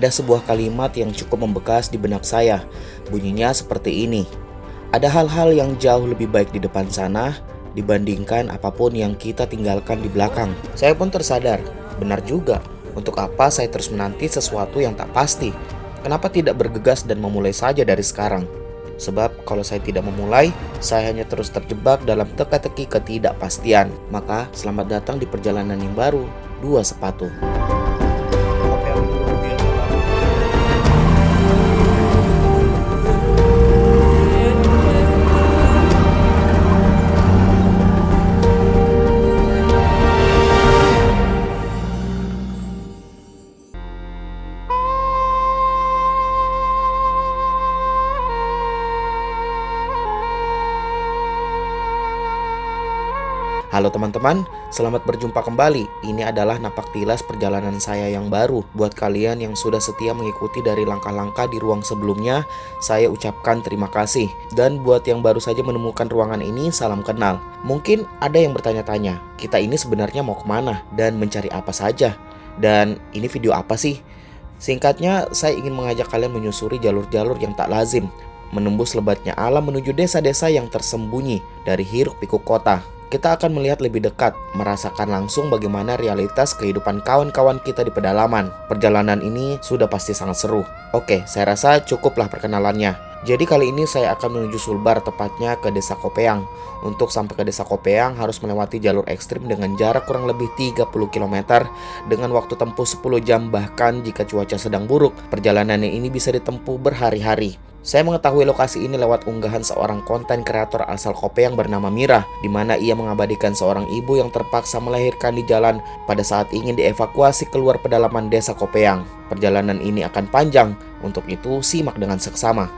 ada sebuah kalimat yang cukup membekas di benak saya. Bunyinya seperti ini. Ada hal-hal yang jauh lebih baik di depan sana dibandingkan apapun yang kita tinggalkan di belakang. Saya pun tersadar, benar juga. Untuk apa saya terus menanti sesuatu yang tak pasti? Kenapa tidak bergegas dan memulai saja dari sekarang? Sebab kalau saya tidak memulai, saya hanya terus terjebak dalam teka-teki ketidakpastian. Maka selamat datang di perjalanan yang baru, dua sepatu. Halo teman-teman, selamat berjumpa kembali. Ini adalah napak tilas perjalanan saya yang baru. Buat kalian yang sudah setia mengikuti dari langkah-langkah di ruang sebelumnya, saya ucapkan terima kasih. Dan buat yang baru saja menemukan ruangan ini, salam kenal. Mungkin ada yang bertanya-tanya, kita ini sebenarnya mau kemana dan mencari apa saja? Dan ini video apa sih? Singkatnya, saya ingin mengajak kalian menyusuri jalur-jalur yang tak lazim, menembus lebatnya alam menuju desa-desa yang tersembunyi dari hiruk-pikuk kota. Kita akan melihat lebih dekat, merasakan langsung bagaimana realitas kehidupan kawan-kawan kita di pedalaman. Perjalanan ini sudah pasti sangat seru. Oke, saya rasa cukuplah perkenalannya. Jadi kali ini saya akan menuju Sulbar, tepatnya ke Desa Kopeang. Untuk sampai ke Desa Kopeang harus melewati jalur ekstrim dengan jarak kurang lebih 30 km dengan waktu tempuh 10 jam, bahkan jika cuaca sedang buruk, perjalanan ini bisa ditempuh berhari-hari. Saya mengetahui lokasi ini lewat unggahan seorang konten kreator asal Kopeang bernama Mira, di mana ia mengabadikan seorang ibu yang terpaksa melahirkan di jalan pada saat ingin dievakuasi keluar pedalaman Desa Kopeang. Perjalanan ini akan panjang, untuk itu simak dengan seksama.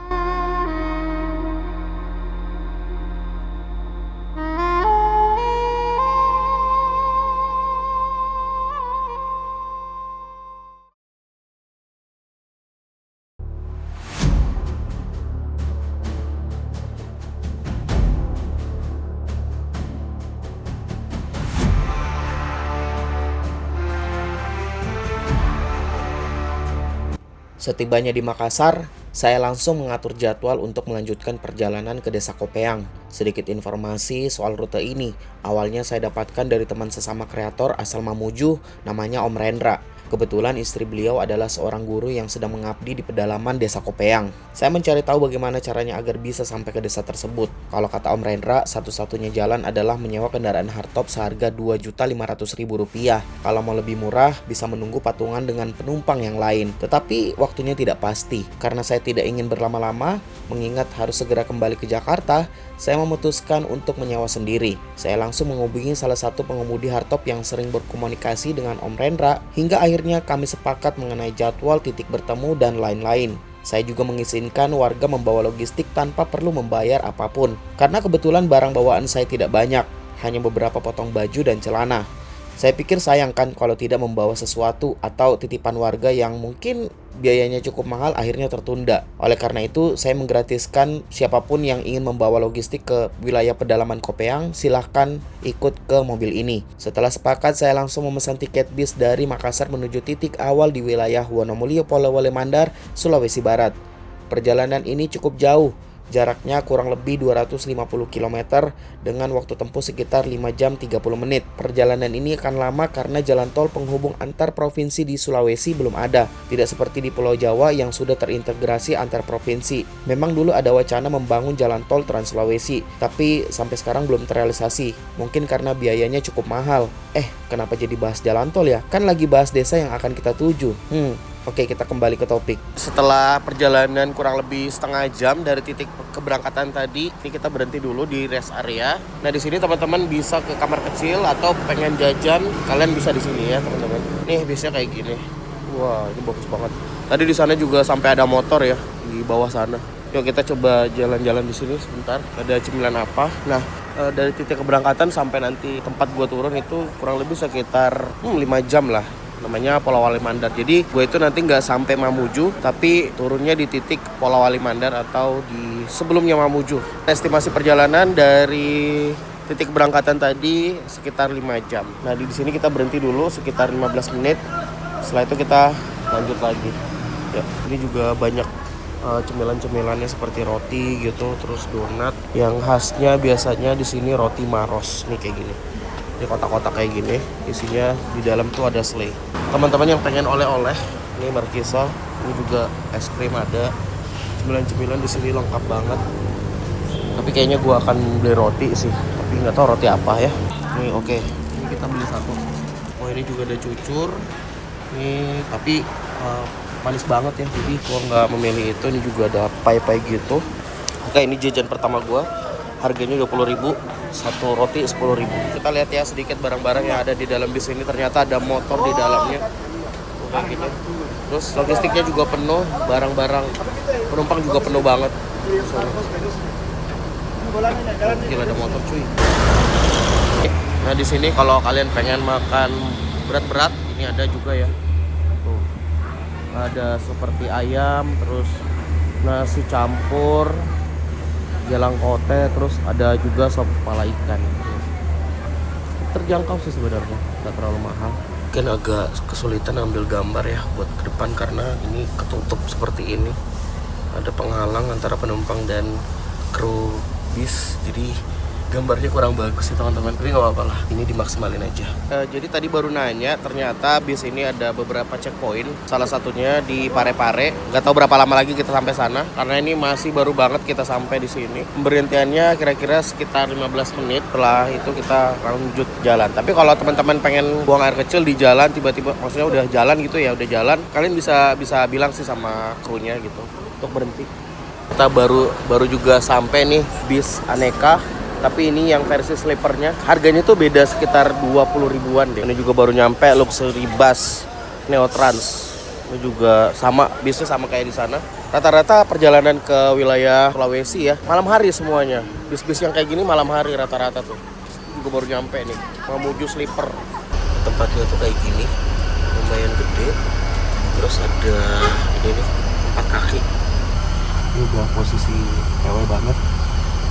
Setibanya di Makassar, saya langsung mengatur jadwal untuk melanjutkan perjalanan ke Desa Kopeang. Sedikit informasi soal rute ini, awalnya saya dapatkan dari teman sesama kreator asal Mamuju, namanya Om Rendra. Kebetulan istri beliau adalah seorang guru yang sedang mengabdi di pedalaman Desa Kopeang. Saya mencari tahu bagaimana caranya agar bisa sampai ke desa tersebut. Kalau kata Om Rendra, satu-satunya jalan adalah menyewa kendaraan hardtop seharga Rp2.500.000. Kalau mau lebih murah, bisa menunggu patungan dengan penumpang yang lain. Tetapi waktunya tidak pasti. Karena saya tidak ingin berlama-lama, mengingat harus segera kembali ke Jakarta, saya memutuskan untuk menyewa sendiri. Saya langsung menghubungi salah satu pengemudi hardtop yang sering berkomunikasi dengan Om Rendra, hingga akhirnya kami sepakat mengenai jadwal, titik bertemu, dan lain-lain. Saya juga mengizinkan warga membawa logistik tanpa perlu membayar apapun, karena kebetulan barang bawaan saya tidak banyak, hanya beberapa potong baju dan celana. Saya pikir sayang kan kalau tidak membawa sesuatu atau titipan warga yang mungkin biayanya cukup mahal akhirnya tertunda. Oleh karena itu, saya menggratiskan siapapun yang ingin membawa logistik ke wilayah pedalaman Kopeang, silahkan ikut ke mobil ini. Setelah sepakat, saya langsung memesan tiket bis dari Makassar menuju titik awal di wilayah Wonomulyo, Polewale Mandar, Sulawesi Barat. Perjalanan ini cukup jauh. Jaraknya kurang lebih 250 km dengan waktu tempuh sekitar 5 jam 30 menit. Perjalanan ini akan lama karena jalan tol penghubung antar provinsi di Sulawesi belum ada. Tidak seperti di Pulau Jawa yang sudah terintegrasi antar provinsi. Memang dulu ada wacana membangun jalan tol Trans Sulawesi, tapi sampai sekarang belum terrealisasi. Mungkin karena biayanya cukup mahal. Kenapa jadi bahas jalan tol ya? Kan lagi bahas desa yang akan kita tuju. Oke, kita kembali ke topik. Setelah perjalanan kurang lebih setengah jam dari titik keberangkatan tadi, ini kita berhenti dulu di rest area. Nah, di sini teman-teman bisa ke kamar kecil atau pengen jajan, kalian bisa di sini ya, teman-teman. Nih, biasanya kayak gini. Wah, ini bagus banget. Tadi di sana juga sampai ada motor ya di bawah sana. Yuk kita coba jalan-jalan di sini sebentar. Ada cemilan apa? Nah, dari titik keberangkatan sampai nanti tempat gua turun itu kurang lebih sekitar 5 jam lah. Namanya Polewale Mandar. Jadi gue itu nanti nggak sampai Mamuju, tapi turunnya di titik Polewale Mandar atau di sebelumnya Mamuju. Estimasi perjalanan dari titik keberangkatan tadi sekitar 5 jam. Nah, di sini kita berhenti dulu sekitar 15 menit. Setelah itu kita lanjut lagi. Ya, ini juga banyak cemilan-cemilannya seperti roti gitu, terus donat. Yang khasnya biasanya di sini roti Maros nih kayak gini. Ini kotak-kotak kayak gini, isinya di dalam tuh ada selai. Teman-teman yang pengen oleh-oleh, ini Markisa, ini juga es krim ada. Cemilan-cemilan di sini lengkap banget. Tapi kayaknya gua akan beli roti sih, tapi nggak tahu roti apa ya. Nih oke, ini kita beli satu. Oh ini juga ada cucur. Ini tapi manis banget ya, jadi gua nggak memilih itu. Ini juga ada pai-pai gitu. Oke, ini jajan pertama gua. Harganya 20.000, satu roti 10.000. Kita lihat ya sedikit barang-barang yang ada di dalam bis ini. Ternyata ada motor di dalamnya. Kayak gini. Terus logistiknya juga penuh, barang-barang penumpang juga penuh banget. Gila ada motor cuy. Nah di sini kalau kalian pengen makan berat-berat, ini ada juga ya. Tuh, ada seperti ayam, terus nasi campur, gelang kote, terus ada juga sop kepala ikan. Terjangkau sih sebenarnya, nggak terlalu mahal. Mungkin agak kesulitan ambil gambar ya buat ke depan karena ini ketutup seperti ini. Ada penghalang antara penumpang dan kru bis, jadi gambarnya kurang bagus sih teman-teman, tapi nggak apa-apa lah, ini dimaksimalin aja. Jadi tadi baru nanya, ternyata bis ini ada beberapa checkpoint, salah satunya di Parepare. Nggak tahu berapa lama lagi kita sampai sana, karena ini masih baru banget kita sampai di sini. Pemberhentiannya kira-kira sekitar 15 menit, setelah itu kita lanjut jalan. Tapi kalau teman-teman pengen buang air kecil di jalan, tiba-tiba maksudnya udah jalan gitu ya, udah jalan, kalian bisa bilang sih sama krunya gitu untuk berhenti. Kita baru juga sampai nih bis Aneka. Tapi ini yang versi sleepernya, harganya tuh beda sekitar 20 ribuan deh. Ini juga baru nyampe Luxury Bus Neotrans. Ini juga sama, bisnya sama kayak di sana. Rata-rata perjalanan ke wilayah Sulawesi ya, malam hari semuanya. Bis-bis yang kayak gini malam hari rata-rata tuh. Juga baru nyampe nih, Mamuju Sleeper. Tempatnya tuh kayak gini, lumayan gede. Terus ada ini nih, 4 kaki. Ini udah posisi mewah banget.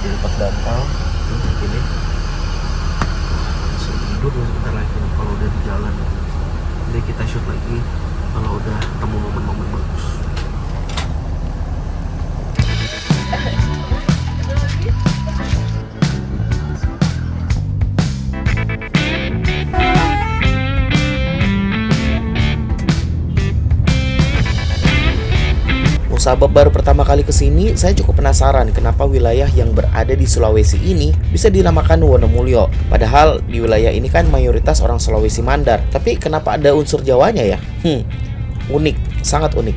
Di tempat bantal. Ini langsung tidur sebentar lagi kalau udah di jalan. Jadi kita shoot lagi kalau udah ketemu momen-momen bagus. Sahabat baru pertama kali kesini, saya cukup penasaran kenapa wilayah yang berada di Sulawesi ini bisa dinamakan Wonomulyo. Padahal di wilayah ini kan mayoritas orang Sulawesi Mandar. Tapi kenapa ada unsur Jawanya ya? Unik, sangat unik.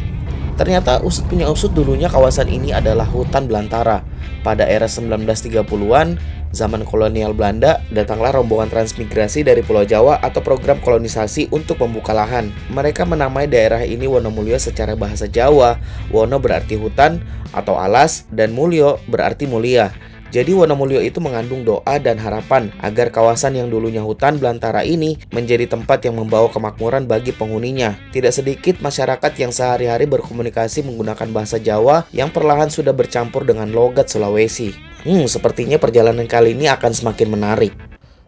Ternyata usut punya usut dulunya kawasan ini adalah hutan belantara. Pada era 1930-an, zaman kolonial Belanda, datanglah rombongan transmigrasi dari Pulau Jawa atau program kolonisasi untuk membuka lahan. Mereka menamai daerah ini Wonomulyo secara bahasa Jawa. Wono berarti hutan atau alas dan mulyo berarti mulia. Jadi Wonomulyo itu mengandung doa dan harapan agar kawasan yang dulunya hutan belantara ini menjadi tempat yang membawa kemakmuran bagi penghuninya. Tidak sedikit masyarakat yang sehari-hari berkomunikasi menggunakan bahasa Jawa yang perlahan sudah bercampur dengan logat Sulawesi. Sepertinya perjalanan kali ini akan semakin menarik.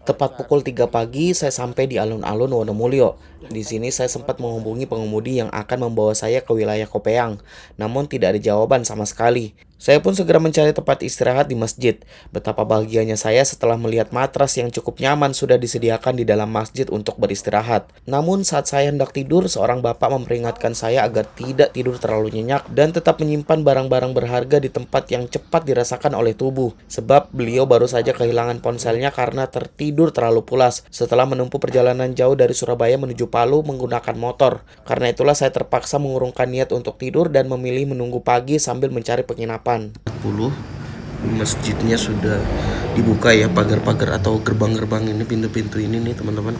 Tepat pukul 3 pagi saya sampai di alun-alun Wonomulyo. Di sini saya sempat menghubungi pengemudi yang akan membawa saya ke wilayah Kopeang, namun tidak ada jawaban sama sekali. Saya pun segera mencari tempat istirahat di masjid. Betapa bahagianya saya setelah melihat matras yang cukup nyaman sudah disediakan di dalam masjid untuk beristirahat. Namun saat saya hendak tidur, seorang bapak memperingatkan saya agar tidak tidur terlalu nyenyak dan tetap menyimpan barang-barang berharga di tempat yang cepat dirasakan oleh tubuh. Sebab beliau baru saja kehilangan ponselnya karena tertidur terlalu pulas setelah menempuh perjalanan jauh dari Surabaya menuju Palu menggunakan motor. Karena itulah saya terpaksa mengurungkan niat untuk tidur dan memilih menunggu pagi sambil mencari penginapan. 10 masjidnya sudah dibuka ya, pagar-pagar atau gerbang-gerbang ini, pintu-pintu ini nih teman-teman.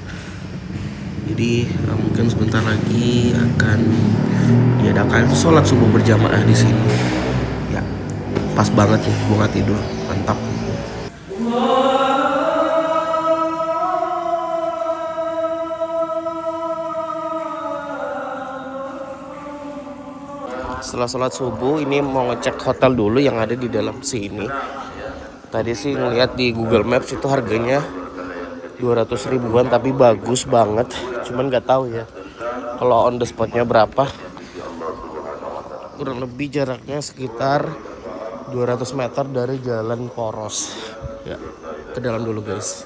Jadi mungkin sebentar lagi akan diadakan sholat subuh berjamaah di sini. Ya, pas banget ya, gua nggak tidur, mantap. Setelah sholat subuh ini mau ngecek hotel dulu yang ada di dalam sini. Tadi sih ngeliat di Google Maps itu harganya 200 ribuan tapi bagus banget. Cuman nggak tahu ya kalau on the spotnya berapa. kurang lebih jaraknya sekitar 200 meter dari jalan poros. Ya, ke dalam dulu guys.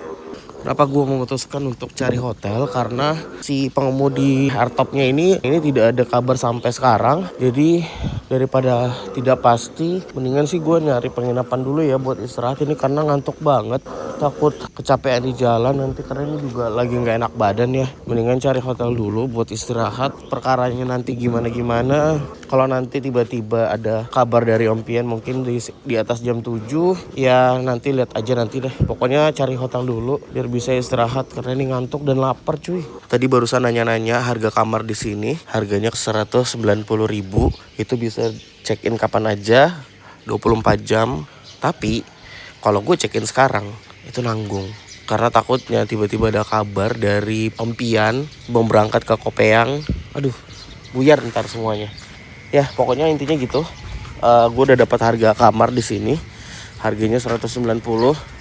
Kenapa gue memutuskan untuk cari hotel? Karena si pengemudi hardtopnya ini tidak ada kabar sampai sekarang. Jadi daripada tidak pasti, mendingan sih gue nyari penginapan dulu ya buat istirahat ini karena ngantuk banget. Takut kecapean di jalan nanti karena ini juga lagi nggak enak badan ya. Mendingan cari hotel dulu buat istirahat. Perkaranya nanti gimana-gimana. Kalau nanti tiba-tiba ada kabar dari Om Pian mungkin di atas jam 7, ya nanti lihat aja nanti deh. Pokoknya cari hotel dulu biar bisa istirahat karena ini ngantuk dan lapar cuy. Tadi barusan nanya-nanya harga kamar di sini, harganya 190.000. Itu bisa check in kapan aja, 24 jam. Tapi kalau gue check in sekarang itu nanggung. Karena takutnya tiba-tiba ada kabar dari Om Pian mau berangkat ke Kopeang. Aduh, buyar ntar semuanya. Ya pokoknya intinya gitu. Gue udah dapat harga kamar di sini. Harganya 190.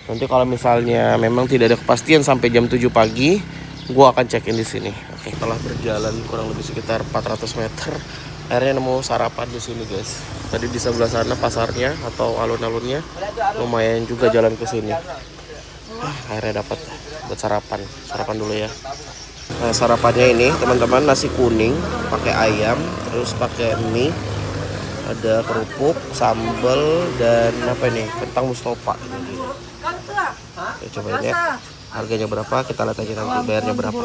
Nanti kalau misalnya memang tidak ada kepastian sampai jam 7 pagi, gue akan check in di sini. Oke, setelah berjalan kurang lebih sekitar 400 meter, akhirnya nemu sarapan di sini guys. Tadi di sebelah sana pasarnya atau alun-alunnya, lumayan juga jalan ke sini. Akhirnya dapat buat sarapan. Sarapan dulu ya. Nah, sarapannya ini teman-teman nasi kuning pakai ayam, terus pakai mie, ada kerupuk, sambal dan apa ini kentang mustofa. Oke, cobain ya. Harganya berapa? Kita lihat aja nanti bayarnya berapa.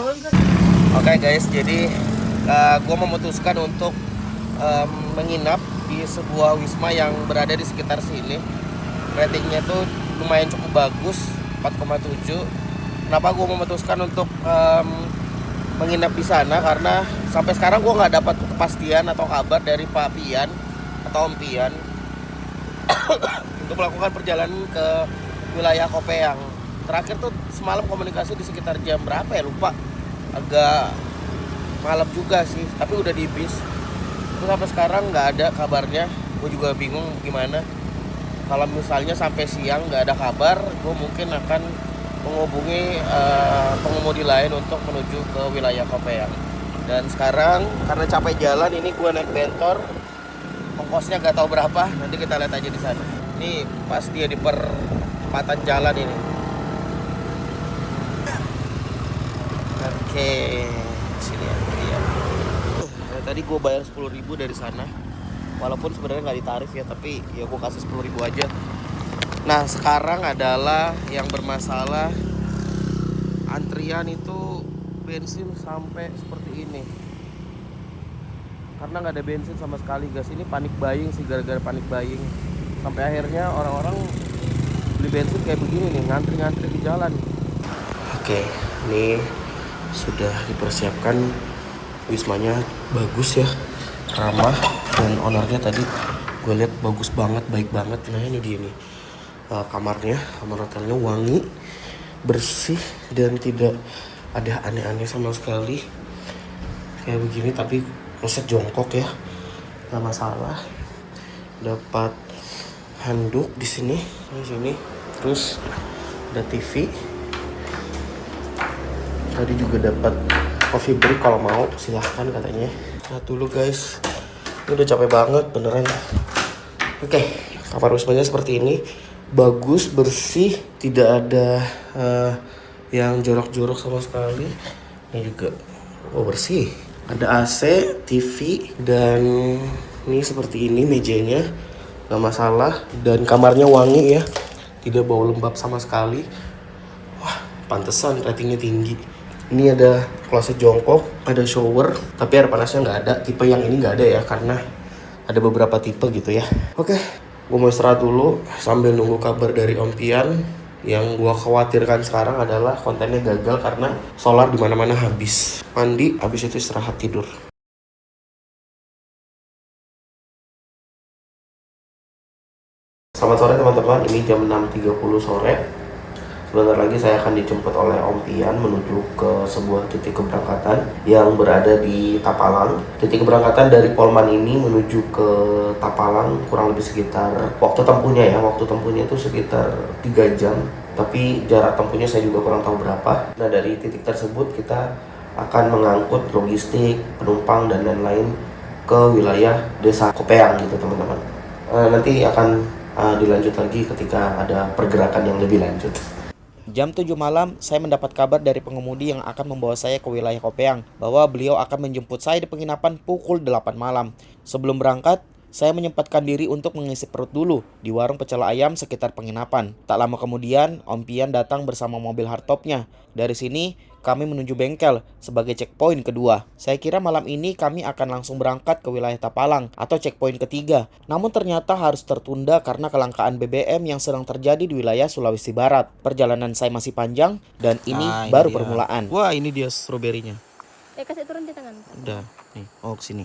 Oke guys, jadi gue memutuskan untuk menginap di sebuah wisma yang berada di sekitar sini. Ratingnya tuh lumayan cukup bagus, 4,7. Kenapa gue memutuskan untuk menginap di sana? Karena sampai sekarang gue nggak dapat kepastian atau kabar dari Pak Pian atau Om Pian untuk melakukan perjalanan ke wilayah Kopeang. Terakhir tuh semalam komunikasi di sekitar jam berapa ya, lupa. Agak malam juga sih, tapi udah di bis. Terus sampai sekarang nggak ada kabarnya. Gue juga bingung gimana. Kalau misalnya sampai siang nggak ada kabar, gue mungkin akan menghubungi pengemudi lain untuk menuju ke wilayah Kopeang. Dan sekarang karena capek jalan ini gue naik bentor, ongkosnya nggak tahu berapa, nanti kita lihat aja di sana. Ini pas dia di perempatan jalan ini. Oke, sini ya. Iya. Tadi gue bayar 10.000 dari sana, walaupun sebenarnya nggak ditarif ya, tapi ya gue kasih 10.000 aja. Nah sekarang adalah yang bermasalah, antrian itu bensin sampai seperti ini. Karena nggak ada bensin sama sekali guys. Ini panik buying sih, gara-gara panik buying. Sampai akhirnya orang-orang beli bensin kayak begini nih, ngantri-ngantri di jalan. Oke, ini sudah dipersiapkan. Wismanya bagus ya, ramah, dan ownernya tadi gue lihat bagus banget, baik banget. Nah ini dia nih. Kamarnya, kamar hotelnya wangi, bersih, dan tidak ada aneh-aneh sama sekali kayak begini. Tapi kloset jongkok ya, nggak masalah. Dapat handuk di sini. Terus ada TV. Tadi juga dapat coffee break, kalau mau silahkan katanya. Nah dulu guys, ini udah capek banget beneran. Oke, kamar wismanya seperti ini. Bagus, bersih, tidak ada yang jorok-jorok sama sekali. Ini juga bersih. Ada AC, TV, dan ini seperti ini mejanya, nggak masalah. Dan kamarnya wangi ya, tidak bau lembab sama sekali. Wah, pantesan ratingnya tinggi. Ini ada kloset jongkok, ada shower, tapi air panasnya nggak ada. Tipe yang ini nggak ada ya, karena ada beberapa tipe gitu ya. Oke. Gue mau istirahat dulu sambil nunggu kabar dari Om Pian. Yang gue khawatirkan sekarang adalah kontennya gagal karena solar di mana-mana habis. Mandi, habis itu istirahat tidur. Selamat sore teman-teman, ini jam 6.30 sore. Sebentar lagi saya akan dijemput oleh Om Pian menuju ke sebuah titik keberangkatan yang berada di Tapalang. Titik keberangkatan dari Polman ini menuju ke Tapalang kurang lebih sekitar, waktu tempuhnya itu sekitar 3 jam. Tapi jarak tempuhnya saya juga kurang tahu berapa. Nah dari titik tersebut kita akan mengangkut logistik, penumpang dan lain-lain ke wilayah desa Kopeang gitu teman-teman. Nanti akan dilanjut lagi ketika ada pergerakan yang lebih lanjut. Jam 7 malam, saya mendapat kabar dari pengemudi yang akan membawa saya ke wilayah Kopeang bahwa beliau akan menjemput saya di penginapan pukul 8 malam. Sebelum berangkat, saya menyempatkan diri untuk mengisi perut dulu di warung pecel ayam sekitar penginapan. Tak lama kemudian, Om Pian datang bersama mobil hardtopnya. Dari sini, kami menuju bengkel sebagai checkpoint kedua. Saya kira malam ini kami akan langsung berangkat ke wilayah Tapalang atau checkpoint ketiga. Namun ternyata harus tertunda karena kelangkaan BBM yang sedang terjadi di wilayah Sulawesi Barat. Perjalanan saya masih panjang dan ini baru permulaan. Wah, ini dia stroberinya. Kasih turun di tangan. Udah, nih. Oh, kesini.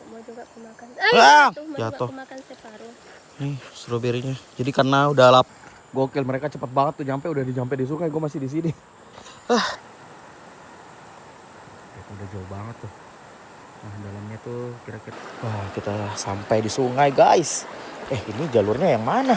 Mau juga aku makan. Jatuh. Aku makan separuh. Nih, stroberinya. Jadi karena udah lap, gokil, mereka cepat banget tuh udah di sungai, gue masih di sini. Udah jauh banget tuh. Nah, dalamnya tuh kira-kira. Wah, kita sampai di sungai, guys. Ini jalurnya yang mana?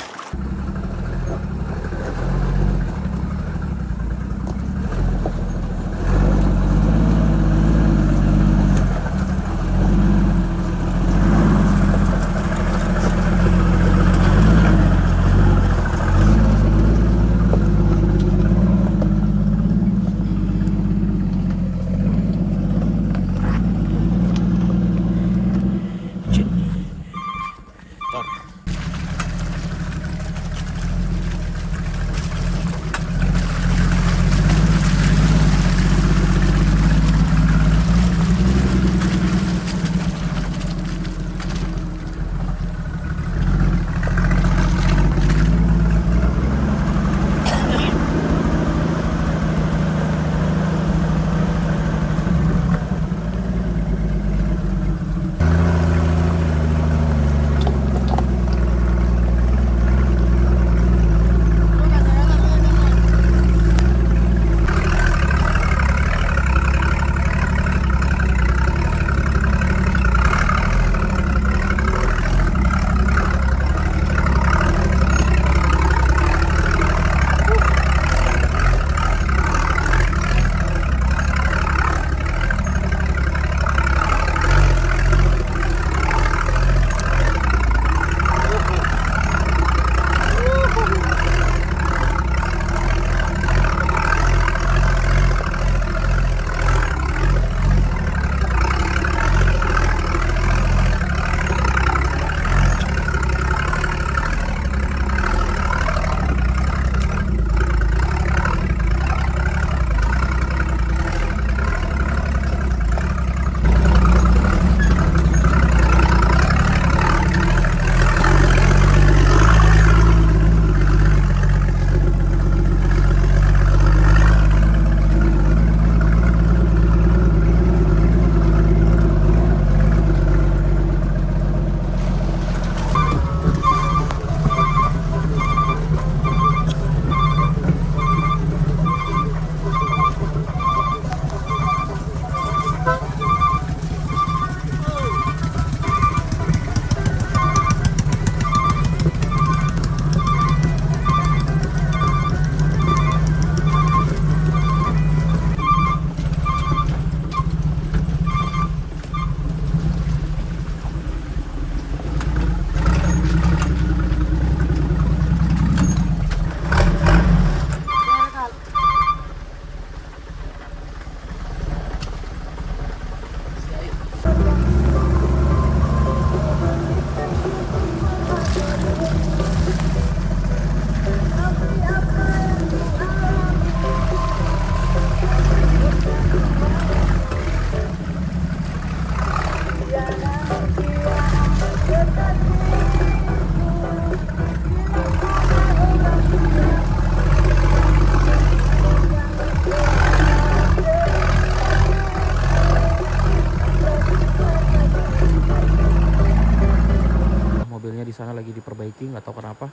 Mobilnya di sana lagi diperbaiki, nggak tahu kenapa,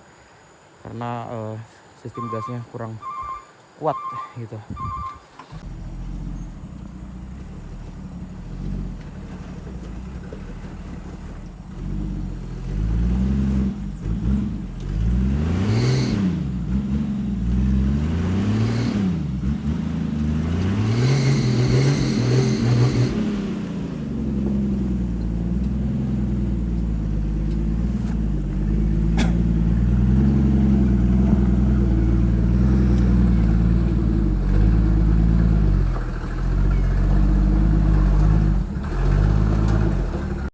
karena sistem gasnya kurang kuat gitu.